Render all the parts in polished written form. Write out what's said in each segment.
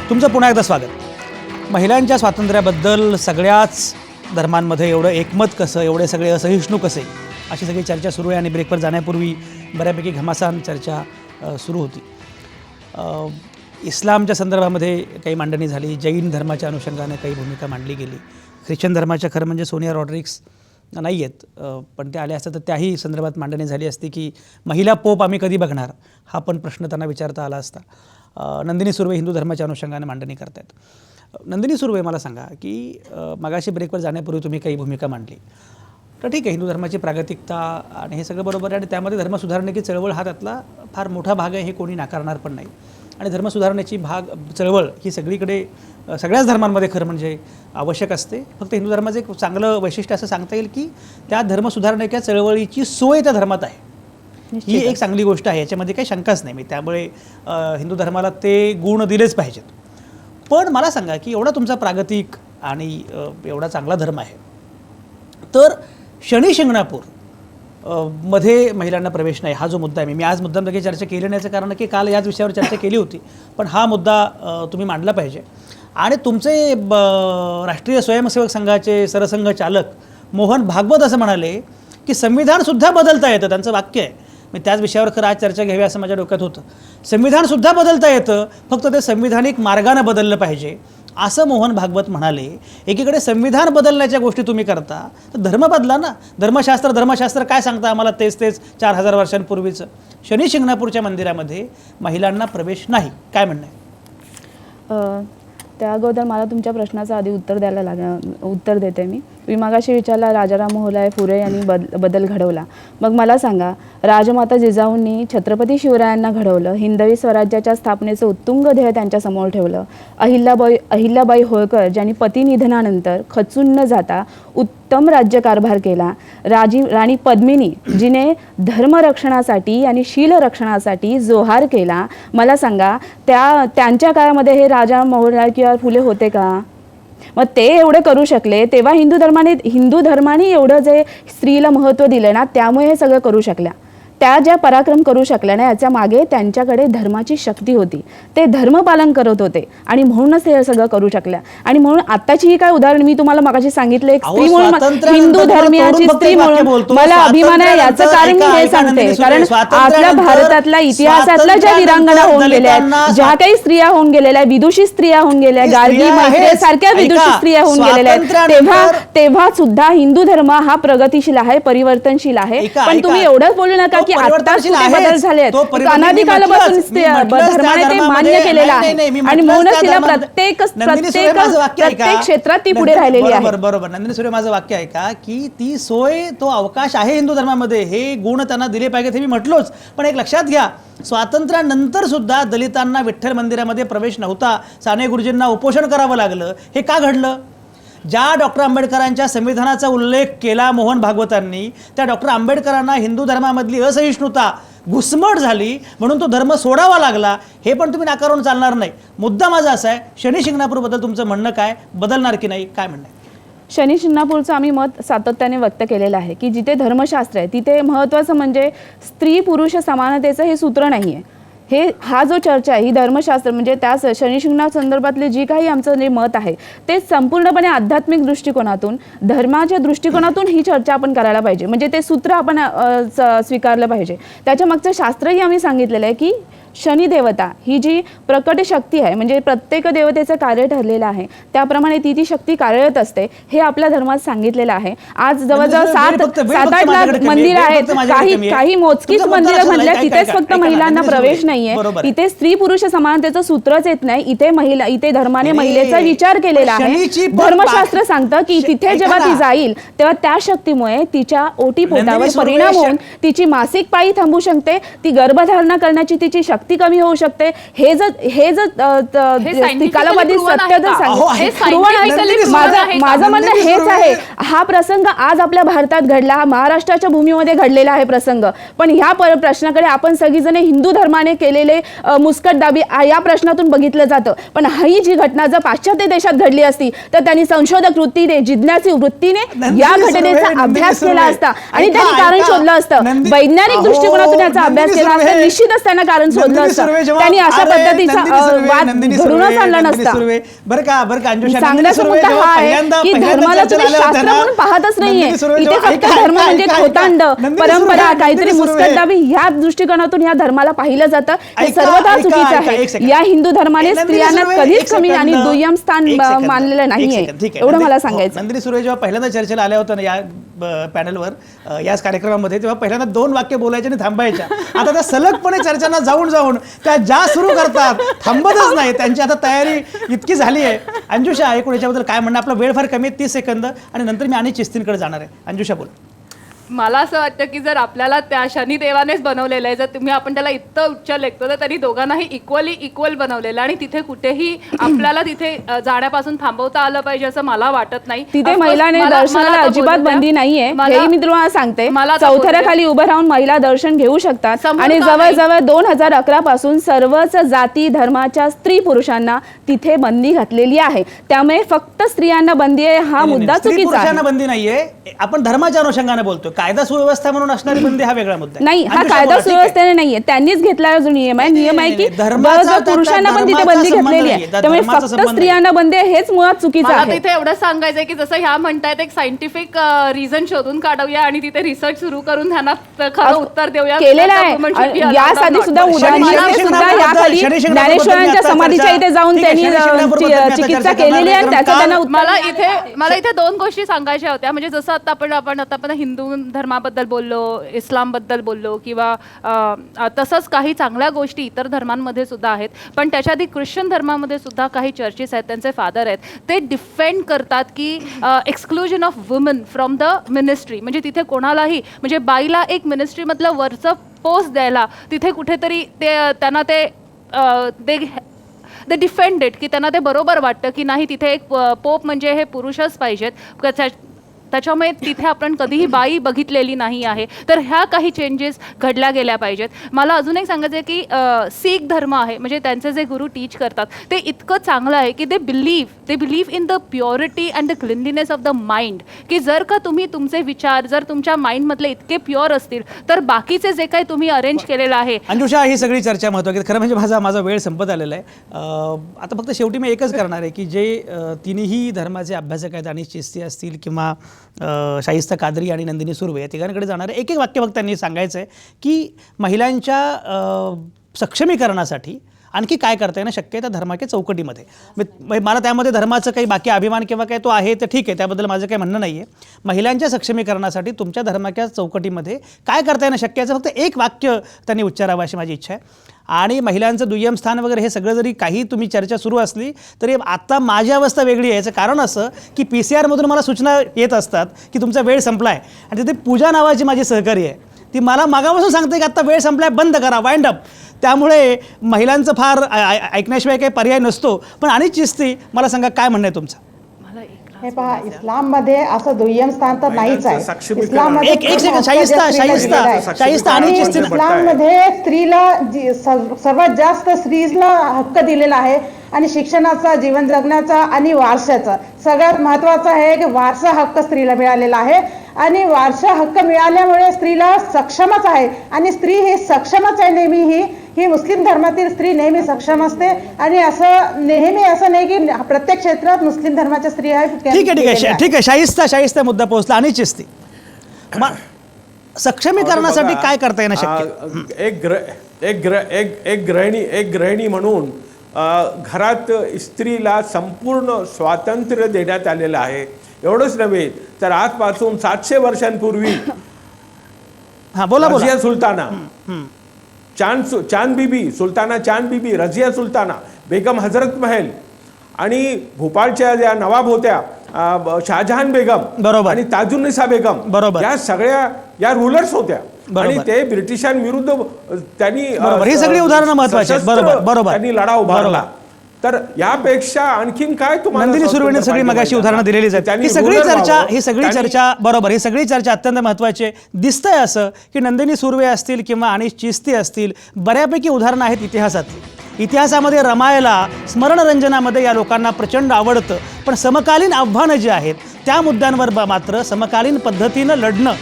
तुमचं पुन्हा एकदा स्वागत. महिलांच्या स्वातंत्र्याबद्दल सगळ्याच धर्मांमध्ये एवढं एकमत कसं, एवढे सगळे असहिष्णू कसे, अशी सगळी चर्चा सुरू आहे. आणि ब्रेकवर जाण्यापूर्वी बऱ्यापैकी घमासान चर्चा सुरू होती. इस्लामच्या संदर्भामध्ये काही मांडणी झाली, जैन धर्माच्या अनुषंगाने काही भूमिका मांडली गेली. ख्रिश्चन धर्माच्या खरं म्हणजे सोनिया रॉड्रिग्स नाही आहेत, पण ते आले असतं तर त्याही संदर्भात मांडणी झाली असती की महिला पोप आम्ही कधी बघणार, हा पण प्रश्न त्यांना विचारता आला असता. नंदिनी सुर्वे हिंदू धर्माच्या अनुषंगाने मांडणी करतायत. नंदिनी सुर्वे, मला सांगा की मगाशी ब्रेकवर जाण्यापूर्वी तुम्ही काही भूमिका मांडली, तर ठीक आहे, हिंदू धर्माची प्रागतिकता आणि हे सगळं बरोबर आहे आणि त्यामध्ये धर्मसुधारणेची चळवळ हा त्यातला फार मोठा भाग आहे, हे कोणी नाकारणार पण नाही. आणि धर्मसुधारणेची चळवळ ही सगळीकडे सगळ्याच धर्मांमध्ये खरं म्हणजे आवश्यक असते. फक्त हिंदू धर्माचं एक चांगलं वैशिष्ट्य असं सांगता येईल की त्या धर्मसुधारणेच्या चळवळीची सोय त्या धर्मात आहे, ही एक चांगली गोष्ट आहे, याच्यामध्ये काही शंकाच नाही. त्यामुळे हिंदू धर्माला ते गुण दिलेच पाहिजेत. पण मला सांगा की एवढा तुमचा प्रागतिक आणि एवढा चांगला धर्म आहे, तर शनी शिंगणापूर मध्ये महिलांना प्रवेश नाही, हा जो मुद्दा आहे, मी आज मुद्दाम लगेच चर्चा केली नाहीचं कारण की काल याच विषयावर चर्चा केली होती, पण हा मुद्दा तुम्ही मांडला पाहिजे. आणि तुमचे राष्ट्रीय स्वयंसेवक संघाचे सरसंघ चालक मोहन भागवत असं म्हणाले की संविधानसुद्धा बदलता येतं, त्यांचं वाक्य आहे. मी त्याच विषयावर खरं आज चर्चा घ्यावी असं माझ्या डोक्यात होतं. संविधानसुद्धा बदलता येतं, फक्त ते संविधानिक मार्गानं बदललं पाहिजे, असं मोहन भागवत म्हणाले. एकीकडे संविधान बदलण्याच्या गोष्टी तुम्ही करता, तर धर्म बदला ना. धर्मशास्त्र काय सांगता आम्हाला? तेच 4000 वर्षांपूर्वीचं. शनी शिंगणापूरच्या मंदिरामध्ये महिलांना प्रवेश नाही, काय म्हणणं आहे? त्या अगोदर मला तुमच्या प्रश्नाचं आधी उत्तर देते मी मागाशी विचारला राजाराम मोहला फुले यांनी बदल घडवला. मग मला सांगा, राजमाता जिजाऊंनी छत्रपती शिवरायांना घडवलं, हिंदवी स्वराज्याच्या स्थापनेचं उत्तुंग ध्येय त्यांच्यासमोर ठेवलं. अहिल्याबाई होळकर ज्यांनी पती निधनानंतर खचून न जाता उत्तम राज्यकारभार केला. राणी पद्मिनी जिने धर्मरक्षणासाठी आणि शीलरक्षणासाठी जोहार केला. मला सांगा, त्यांच्या काळामध्ये हे राजाराम मोहन किंवा फुले होते का? मग ते एवढे करू शकले तेव्हा हिंदू धर्माने एवढं जे स्त्रीला महत्त्व दिलं ना, त्यामुळे हे सगळं करू शकल्या. त्या ज्या पराक्रम करू शकल्या ना, याच्या मागे त्यांच्याकडे धर्माची शक्ती होती, ते धर्मपालन करत होते आणि म्हणूनच हे सगळं करू शकल्या. आणि म्हणून आताची ही काय उदाहरण मी तुम्हाला मगाशी सांगितलं, एक स्त्री म्हणून, हिंदू धर्मियाची स्त्री म्हणून मला अभिमान आहे. याचं कारण मी हे सांगते, कारण आपल्या भारतातल्या इतिहासातल्या ज्या वीरांगना होऊन गेल्या आहेत, ज्या काही स्त्रिया होऊन गेलेल्या, विदुषी स्त्रिया होऊन गेल्या, गार्गी मैत्रेय सारख्या विदुषी स्त्रिया होऊन गेलेल्या आहेत, तेव्हा सुद्धा हिंदू धर्म हा प्रगतिशील आहे, परिवर्तनशील आहे. पण तुम्ही एवढंच बोलू नका की आता बदल झाले आहेत. अनादिकालापासून धर्माने ते मान्य केलेलं आहे आणि म्हणूनच तिला प्रत्येक क्षेत्रात ती पुढे राहिलेली आहे. बरोबर. नंदिनी सुर्वे, माझं वाक्य आहे का की ती सोय, तो अवकाश आहे हिंदू धर्मामध्ये, हे गुण त्यांना दिले पाहिजेत, हे मी म्हटलोच. पण एक लक्षात घ्या, स्वातंत्र्यानंतर सुद्धा दलितांना विठ्ठल मंदिरामध्ये प्रवेश नव्हता, साने गुरुजींना उपोषण करावं लागलं. हे का घडलं? ज्या डॉक्टर आंबेडकरांच्या संविधानाचा उल्लेख केला मोहन भागवतांनी, त्या डॉक्टर आंबेडकरांना हिंदू धर्मामधली असहिष्णुता घुसमट झाली, म्हणून तो धर्म सोडावा लागला. हे पण तुम्ही नाकारून चालणार नाही. मुद्दा माझा असा आहे, शनी शिंगणापूरबद्दल तुमचं म्हणणं काय, बदलणार की नाही, काय म्हणणं आहे? शनी शिंगणापूरचं आम्ही मत सातत्याने व्यक्त केलेलं आहे की जिथे धर्मशास्त्र आहे तिथे महत्त्वाचं म्हणजे स्त्री पुरुष समानतेचं हे सूत्र नाही आहे. हा जो चर्चा आहे ही धर्मशास्त्र म्हणजे त्या शनी शिंगणा संदर्भातले जी काही आमचं जे मत आहे ते संपूर्णपणे आध्यात्मिक दृष्टिकोनातून, धर्माच्या दृष्टिकोनातून ही चर्चा आपण करायला पाहिजे. म्हणजे ते सूत्र आपण स्वीकारलं पाहिजे. त्याच्या मागचं शास्त्रही आम्ही सांगितलेलं आहे की शनी देवता ही जी प्रकट शक्ती आहे, म्हणजे प्रत्येक देवतेचं कार्य ठरलेलं आहे, त्याप्रमाणे ती शक्ती कार्यरत असते, हे आपल्या धर्मात सांगितलेलं आहे. आज जवळजवळ 7-8 लाख मंदिर आहेत, काही मोजकीच मंदिरं म्हणल्या तिथेच फक्त महिलांना प्रवेश नाहीये. इथे स्त्री पुरुष समानतेचं सूत्रच येत नाही. इथे धर्माने महिलेचा विचार केलेला आहे. धर्मशास्त्र सांगतं की तिथे जेव्हा ती जाईल तेव्हा त्या शक्तीमुळे तिच्या ओटी पोटावर परिणाम होऊन तिची मासिक पाळी थांबू शकते, ती गर्भधारणा करण्याची तिची शक्ती कमी होऊ शकते. हे जर कालावधी सत्य जर माझं म्हणणं हेच आहे. हा प्रसंग आज आपल्या भारतात घडला, महाराष्ट्राच्या भूमीमध्ये घडलेला आहे प्रसंग. पण ह्या प्रश्नाकडे आपण सगळीजण हिंदू धर्माने केलेले मुस्कटदाबी या प्रश्नातून बघितलं जातं. पण ही जी घटना जर पाश्चात्य देशात घडली असती तर त्यांनी संशोधक वृत्तीने, जिज्ञासी वृत्तीने या घटनेचा अभ्यास केला असता आणि त्यांनी कारण शोधलं असतं. वैज्ञानिक दृष्टिकोनातून याचा अभ्यास केला असता, निश्चितच त्यांना कारण शोधलं ठेवलं असतं, त्यांनी अशा पद्धतीचा वाद घडूनच आणला नसता. बरं का अंजुषा, सांगण्याचा मुद्दा हा आहे की धर्माला तुम्ही शास्त्र म्हणून पाहतच नाहीये. इथे फक्त धर्म म्हणजे खोतांड, परंपरा, काहीतरी मुस्कटदाबी ह्या दृष्टिकोनातून ह्या धर्माला पाहिलं जातं. हे सर्वथा चुकीचं आहे. या हिंदू धर्माने स्त्रियांना कधीच कमी आणि दुय्यम स्थान मानलेलं नाहीये, एवढं मला सांगायचं. नंदिनी सुर्वे जेव्हा पहिल्यांदा चर्चेला आल्या होत्या ना या पॅनलवर, याच कार्यक्रमामध्ये, तेव्हा पहिल्यांदा 2 वाक्य बोलायच्या आणि थांबायच्या. आता त्या सलगपणे चर्चांना जाऊन त्या ज्या सुरू करतात, थांबतच नाही. त्यांची आता तयारी इतकी झाली आहे. अंजुषा, एकूण याच्याबद्दल काय म्हणणं? आपला वेळ फार कमी आहे, 30 सेकंद, आणि नंतर मी आणि चिस्तींकडे जाणार आहे. अंजुषा बोल. मला असं वाटतं की जर आपल्याला त्या शनिदेवानेच बनवलेलं आहे, जर तुम्ही आपण त्याला इतकं उच्च लेखतो तर त्यांनी दोघांनाही इक्वल बनवलेलं, आणि तिथे कुठेही आपल्याला तिथे जाण्यापासून थांबवता आलं पाहिजे असं मला वाटत नाही. तिथे महिलांनी दर्शनाला अजिबात बंदी नाहीये, हे मी तुम्हाला सांगते. चौथऱ्याखाली उभं राहून महिला दर्शन घेऊ शकतात, आणि जवळजवळ 2011 पासून सर्वच जाती धर्माच्या स्त्री पुरुषांना तिथे बंदी घातलेली आहे. त्यामुळे फक्त स्त्रियांना बंदी आहे हा मुद्दा चुकीचा आहे. बंदी नाहीये, आपण धर्माच्या अनुषंगाने बोलतो. कायदा सुव्यवस्था म्हणून असणारी बंदी हा वेगळा मुद्दा नाही. हा कायदा सुव्यवस्थेने नाहीये, त्यांनीच घेतलेला जो नियम आहे की पुरुषांना पण तिथे बंदी घातलेली आहे. त्यामुळे फक्त स्त्रियांना बंदी आहे हेच मुळात चुकीचं आहे. तिथे एवढं सांगायचंय की जसं ह्या म्हणतायत एक सायंटिफिक रिझन शोधून काढूया आणि तिथे रिसर्च सुरू करून त्यांना खरं उत्तर देऊया केलेलं आहे. यासाठी सुद्धा याखाली ज्ञानेश्वरांच्या समाधीच्या इथे जाऊन त्यांनी चिकित्सा केलेली आहे. त्याचं त्यांना मला इथे 2 गोष्टी सांगायच्या होत्या. म्हणजे जसं आता हिंदू धर्माबद्दल बोललो, इस्लामबद्दल बोललो, किंवा तसंच काही चांगल्या गोष्टी इतर धर्मांमध्ये सुद्धा आहेत. पण त्याच्या आधी ख्रिश्चन धर्मामध्ये सुद्धा काही चर्चेस आहेत, त्यांचे फादर आहेत, ते डिफेंड करतात की exclusion of woman from the ministry. म्हणजे तिथे कोणालाही, म्हणजे बाईला एक मिनिस्ट्रीमधलं वरचं पोस्ट द्यायला तिथे कुठेतरी त्यांना ते डिफेंडेड की त्यांना ते बरोबर वाटतं की नाही, तिथे एक पोप म्हणजे हे पुरुषच पाहिजेत. त्याच्यामुळे तिथे आपण कधीही बाई बघितलेली नाही आहे. तर ह्या काही चेंजेस घडल्या गेल्या पाहिजेत. मला अजून एक सांगायचं आहे की सीख धर्म आहे, म्हणजे त्यांचे जे गुरु टीच करतात ते इतकं चांगलं आहे की they believe in the purity and the cleanliness of the mind. की जर का तुम्ही तुमचे विचार जर तुमच्या माइंडमधले इतके प्युअर असतील तर बाकीचे जे काही तुम्ही अरेंज केलेलं आहे. अंजुषा, ही सगळी चर्चा महत्त्वाची. खरं म्हणजे माझा वेळ संपत आलेला आहे. आता फक्त शेवटी मी एकच करणार आहे की जे तिन्ही धर्माचे अभ्यासक आहेत, आणि चिस्ती असतील किंवा शाहिस्ता कादरी आणि नंदिनी सुर्वे, या तिघांकडे जाणारे एक वाक्य फक्त त्यांनी सांगायचं आहे की महिलांच्या सक्षमीकरणासाठी आणखी काय करता येणं शक्य आहे त्या धर्माच्या चौकटीमध्ये. मला त्यामध्ये धर्माचं काही बाकी अभिमान किंवा काय तो आहे तर ठीक आहे, त्याबद्दल माझं काही म्हणणं नाही आहे. महिलांच्या सक्षमीकरणासाठी तुमच्या धर्माच्या चौकटीमध्ये काय करता येणं शक्य आहे, फक्त एक वाक्य त्यांनी उच्चारावं अशी माझी इच्छा आहे. आणि महिलांचं दुय्यम स्थान वगैरे हे सगळं जरी काही तुम्ही चर्चा सुरू असली तरी आता माझी अवस्था वेगळी आहे. याचं कारण असं की PCR मधून मला सूचना येत असतात की तुमचा वेळ संपला आहे, आणि तिथे पूजा नावाची माझी सहकारी आहे, ती मला मागापासून सांगते की आत्ता वेळ संपलाय, बंद करा, वाइंड अप. त्यामुळे महिलांचं फार ऐकण्याशिवाय काही पर्याय नसतो. पण आणि चिस्ती, मला सांगा काय म्हणणं आहे तुमचं? हे पहा, इस्लाममध्ये असं दुय्यम स्थान तर नाहीच आहे. इस्लाममध्ये स्त्रीला सर्वात जास्त स्त्रीला हक्क दिलेला आहे, आणि शिक्षणाचा, जीवन जगण्याचा आणि वारशाचा सगळ्यात महत्त्वाचं आहे की वारसा हक्क स्त्रीला मिळालेला आहे. आणि वारसा हक्क मिळाल्यामुळे स्त्रीला सक्षमच आहे, आणि स्त्री ही सक्षमच आहे. नेहमी ही मुस्लिम धर्मातील स्त्री नेहमी सक्षम असते, आणि असं नेहमी असं नाही की प्रत्येक क्षेत्रात मुस्लिम धर्माच्या स्त्री आहे. ठीक आहे. शाहिस्ता मुद्दा पोहोचला. आणि चिस्ती, सक्षमीकरणासाठी काय करता येणं शक्य? एक गृहिणी म्हणून घरात स्त्रीला संपूर्ण स्वातंत्र्य देण्यात आलेलं आहे. एवढंच नव्हे तर आजपासून 700 वर्षांपूर्वी रजिया सुलताना, चांद बीबी, रजिया सुलताना, बेगम हजरत महल, आणि भोपाळच्या ज्या नवाब होत्या शहाजहान बेगम, बरोबर, आणि ताजुन्निसा बेगम, बरोबर, या सगळ्या या रूलर्स होत्या. आणि ते ब्रिटिशांविरुद्ध त्यांनी ही सगळी उदाहरणं महत्त्वाची आहेत. बरोबर, त्यांनी लढा उभारला. तर यापेक्षा आणखीन काय तुम्हाला? नंदिनी सुर्वेने सगळी मगाशी उदाहरणं दिलेलीच आहेत. ही सगळी चर्चा बरोबर, ही सगळी चर्चा अत्यंत महत्त्वाची आहे. दिसतंय असं की नंदिनी सुर्वे असतील किंवा आणि चिस्ती असतील, बऱ्यापैकी उदाहरणं आहेत इतिहासातली. इतिहासामध्ये रमायला, स्मरणरंजनामध्ये या लोकांना प्रचंड आवडतं. पण समकालीन आव्हानं जी आहेत त्या मुद्द्यांवर मात्र समकालीन पद्धतीनं लढणं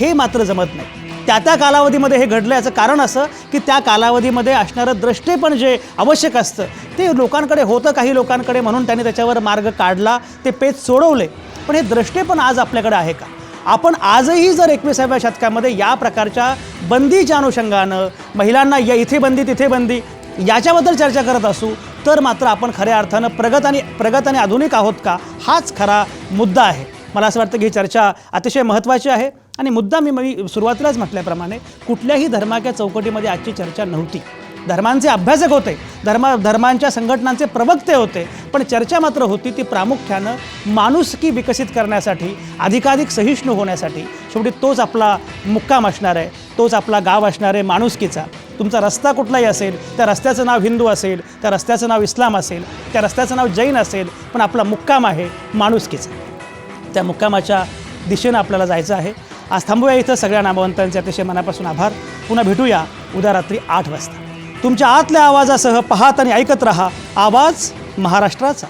हे मात्र जमत नाही. त्या कालावधीमध्ये हे घडलं याचं कारण असं की त्या कालावधीमध्ये असणारं द्रष्टेपण जे आवश्यक असतं ते लोकांकडे होतं काही लोकांकडे, म्हणून त्यांनी त्याच्यावर मार्ग काढला, ते पेच सोडवले. पण हे द्रष्टेपण आज आपल्याकडे आहे का? आपण आजही जर 21व्या शतकामध्ये या प्रकारच्या बंदीच्या अनुषंगानं महिलांना या इथे बंदी तिथे बंदी याच्याबद्दल चर्चा करत असू तर मात्र आपण खऱ्या अर्थानं प्रगत आणि आधुनिक आहोत का, हाच खरा मुद्दा आहे. मला असं वाटतं की ही चर्चा अतिशय महत्त्वाची आहे आणि मुद्दा मी सुरुवातीलाच म्हटल्याप्रमाणे कुठल्याही धर्माच्या चौकटीमध्ये आजची चर्चा नव्हती. धर्मांचे अभ्यासक होते, धर्मांच्या संघटनांचे प्रवक्ते होते, पण चर्चा मात्र होती ती प्रामुख्यानं माणुसकी विकसित करण्यासाठी, अधिकाधिक सहिष्णू होण्यासाठी. शेवटी तोच आपला मुक्काम असणार आहे, तोच आपला गाव असणार आहे माणुसकीचा. तुमचा रस्ता कुठलाही असेल, त्या रस्त्याचं नाव हिंदू असेल, त्या रस्त्याचं नाव इस्लाम असेल, त्या रस्त्याचं नाव जैन असेल, पण आपला मुक्काम आहे माणुसकीचा. त्या मुक्कामाच्या दिशेनं आपल्याला जायचं आहे. आज थांबूया इथं. सगळ्या नामवंतांचे अतिशय मनापासून आभार. पुन्हा भेटूया उद्या रात्री 8 वाजता. तुमच्या आतल्या आवाजासह पाहत आणि ऐकत रहा आवाज महाराष्ट्राचा.